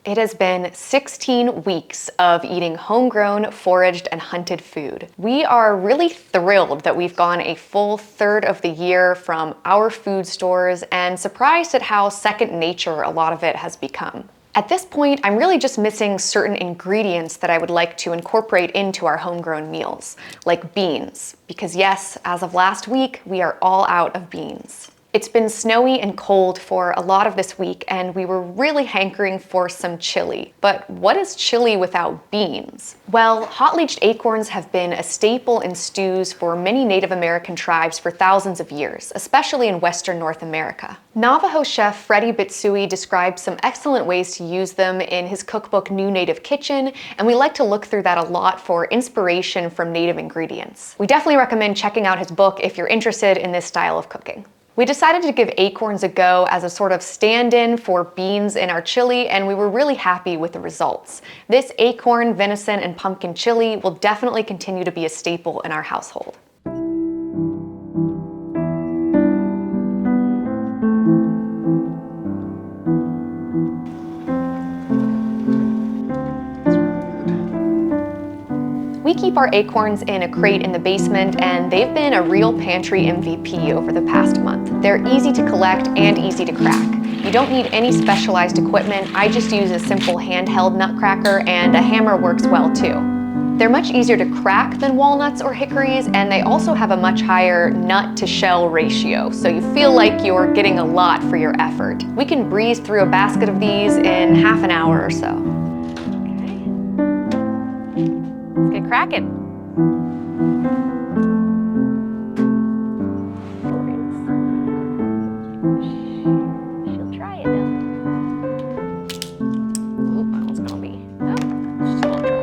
It has been 16 weeks of eating homegrown, foraged, and hunted food. We are really thrilled that we've gone a full third of the year from our food stores and surprised at how second nature a lot of it has become. At this point, I'm really just missing certain ingredients that I would like to incorporate into our homegrown meals, like beans, because yes, as of last week, we are all out of beans. It's been snowy and cold for a lot of this week, and we were really hankering for some chili. But what is chili without beans? Well, hot leached acorns have been a staple in stews for many Native American tribes for thousands of years, especially in Western North America. Navajo chef Freddie Bitsui describes some excellent ways to use them in his cookbook New Native Kitchen, and we like to look through that a lot for inspiration from native ingredients. We definitely recommend checking out his book if you're interested in this style of cooking. We decided to give acorns a go as a sort of stand-in for beans in our chili, and we were really happy with the results. This acorn, venison, and pumpkin chili will definitely continue to be a staple in our household. We keep our acorns in a crate in the basement, and they've been a real pantry MVP over the past month. They're easy to collect and easy to crack. You don't need any specialized equipment. I just use a simple handheld nutcracker, and a hammer works well too. They're much easier to crack than walnuts or hickories, and they also have a much higher nut-to-shell ratio, so you feel like you're getting a lot for your effort. We can breeze through a basket of these in half an hour or so. Let's get cracking. She'll try it though. Ooh, that one's gonna be. Oh, she's gonna try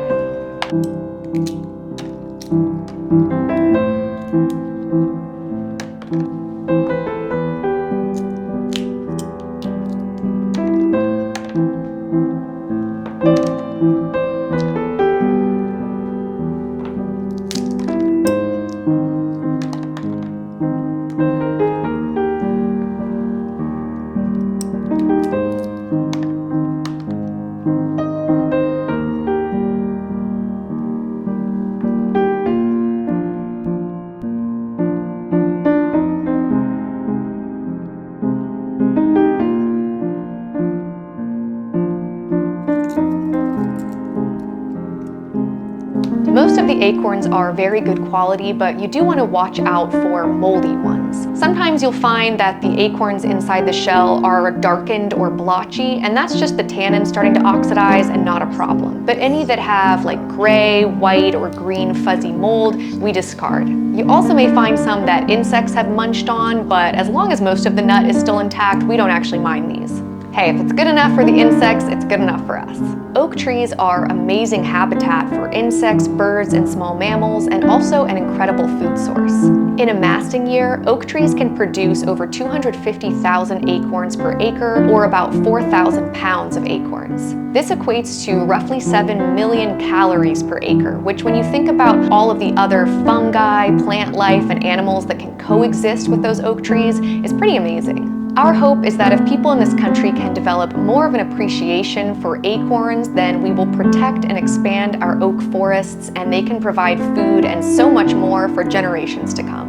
Most of the acorns are very good quality, but you do want to watch out for moldy ones. Sometimes you'll find that the acorns inside the shell are darkened or blotchy, and that's just the tannin starting to oxidize and not a problem. But any that have like gray, white, or green fuzzy mold, we discard. You also may find some that insects have munched on, but as long as most of the nut is still intact, we don't actually mind these. Hey, if it's good enough for the insects, it's good enough for us. Oak trees are amazing habitat for insects, birds, and small mammals, and also an incredible food source. In a masting year, oak trees can produce over 250,000 acorns per acre, or about 4,000 pounds of acorns. This equates to roughly 7 million calories per acre, which when you think about all of the other fungi, plant life, and animals that can coexist with those oak trees, is pretty amazing. Our hope is that if people in this country can develop more of an appreciation for acorns, then we will protect and expand our oak forests, and they can provide food and so much more for generations to come.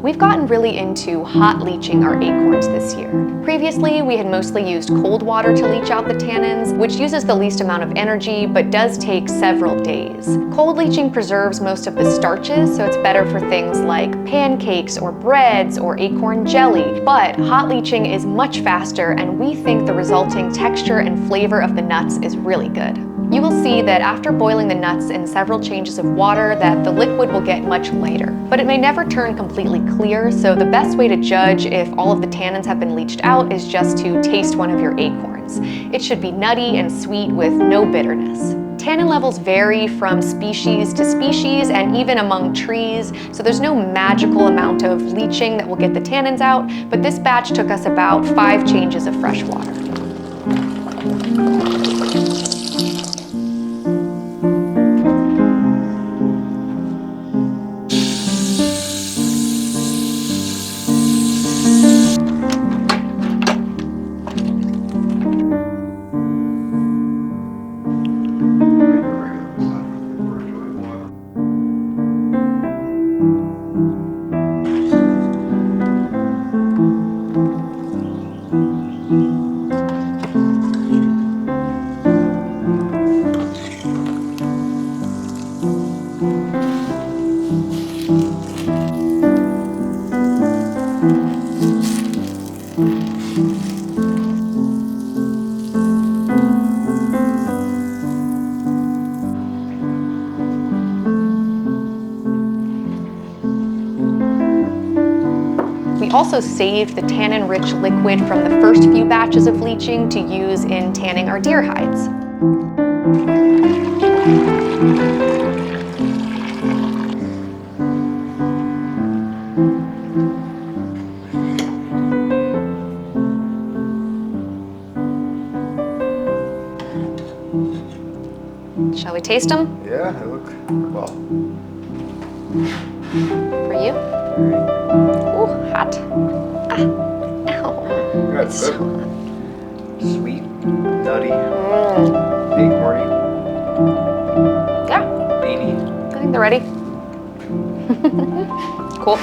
We've gotten really into hot leaching our acorns this year. Previously, we had mostly used cold water to leach out the tannins, which uses the least amount of energy but does take several days. Cold leaching preserves most of the starches, so it's better for things like pancakes or breads or acorn jelly. But hot leaching is much faster, and we think the resulting texture and flavor of the nuts is really good. You will see that after boiling the nuts in several changes of water that the liquid will get much lighter. But it may never turn completely clear, so the best way to judge if all of the tannins have been leached out is just to taste one of your acorns. It should be nutty and sweet with no bitterness. tannin levels vary from species to species and even among trees, so there's no magical amount of leaching that will get the tannins out, but this batch took us about 5 changes of fresh water. We also saved the tannin-rich liquid from the first few batches of leaching to use in tanning our deer hides. Shall we taste them? Yeah, they look well. For you? Ooh, hot. Ah, ow. Yeah, It's good. so Sweet, nutty, acorny, yeah, beany. I think they're ready. Cool.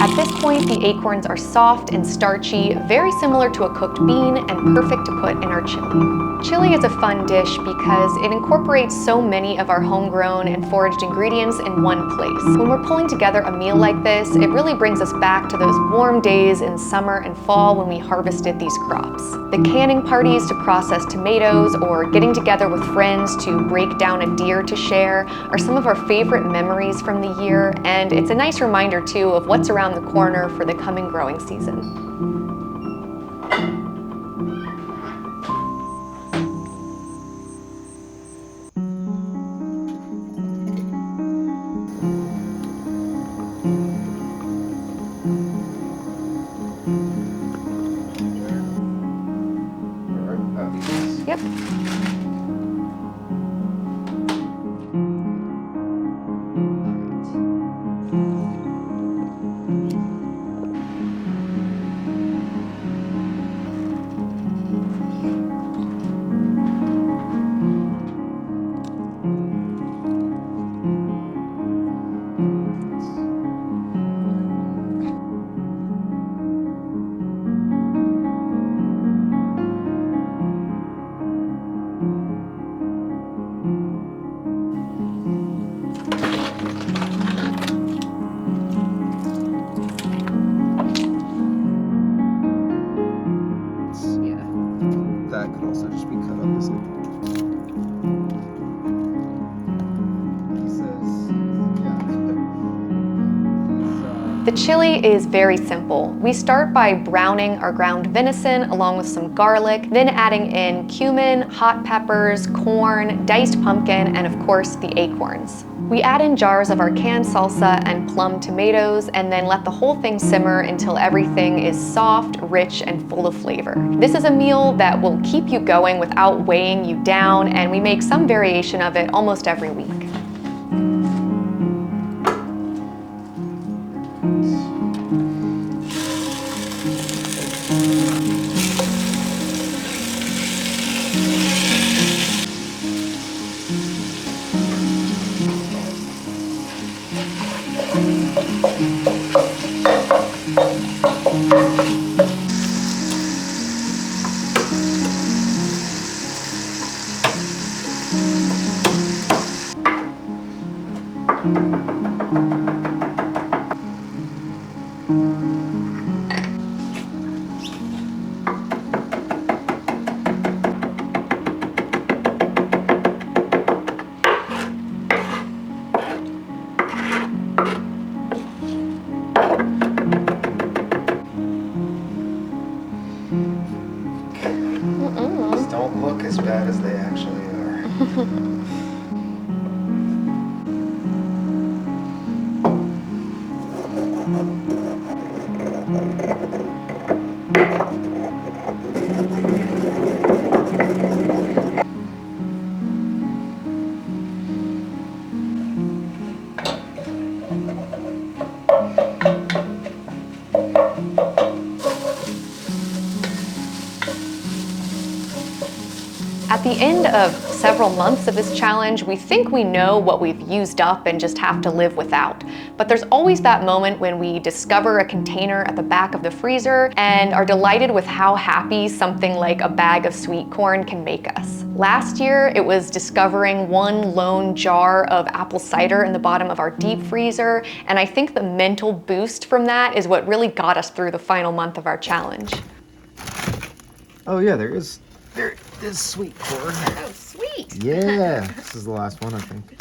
At this point, the acorns are soft and starchy, very similar to a cooked bean and perfect to put in our chili. Chili is a fun dish because it incorporates so many of our homegrown and foraged ingredients in one place. When we're pulling together a meal like this, it really brings us back to those warm days in summer and fall when we harvested these crops. The canning parties to process tomatoes or getting together with friends to break down a deer to share are some of our favorite memories from the year, and it's a nice reminder too of what's around the corner for the coming growing season. Yep. That could also just be cut on this. He says, yeah. The chili is very simple. We start by browning our ground venison along with some garlic, then adding in cumin, hot peppers, corn, diced pumpkin, and of course the acorns. We add in jars of our canned salsa and plum tomatoes and then let the whole thing simmer until everything is soft, rich, and full of flavor. This is a meal that will keep you going without weighing you down, and we make some variation of it almost every week. At the end of several months of this challenge, we think we know what we've used up and just have to live without. But there's always that moment when we discover a container at the back of the freezer and are delighted with how happy something like a bag of sweet corn can make us. Last year, it was discovering one lone jar of apple cider in the bottom of our deep freezer, and I think the mental boost from that is what really got us through the final month of our challenge. Oh yeah, there is sweet corn. Oh, sweet. Yeah, this is the last one, I think.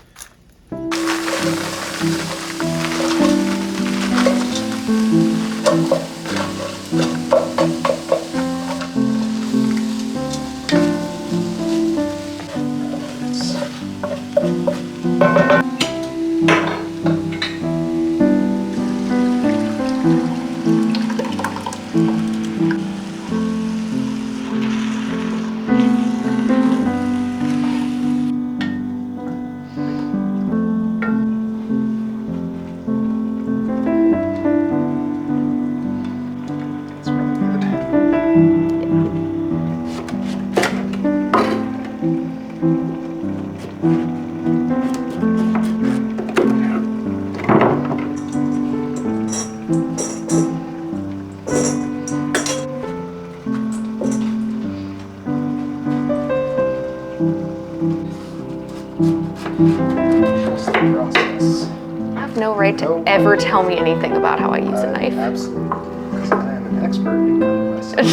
Trust the process. You have no right to ever tell me anything about how I use a knife. Absolutely, because I am an expert in cutting myself.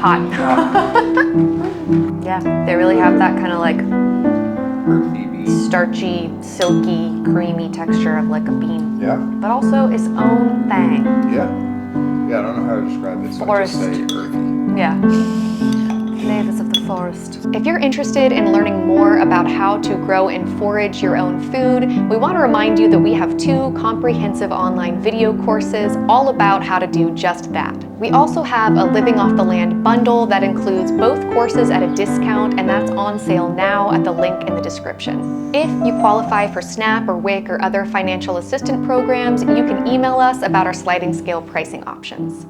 Hot. Yeah, they really have that kind of like starchy, silky, creamy texture of like a bean. Yeah. But also its own thing. Yeah. Yeah, I don't know how to describe it, so I just say earthy. Yeah. Flavors of the forest. If you're interested in learning more about how to grow and forage your own food, we want to remind you that we have 2 comprehensive online video courses all about how to do just that. We also have a Living Off the Land bundle that includes both courses at a discount, and that's on sale now at the link in the description. If you qualify for SNAP or WIC or other financial assistance programs, you can email us about our sliding scale pricing options.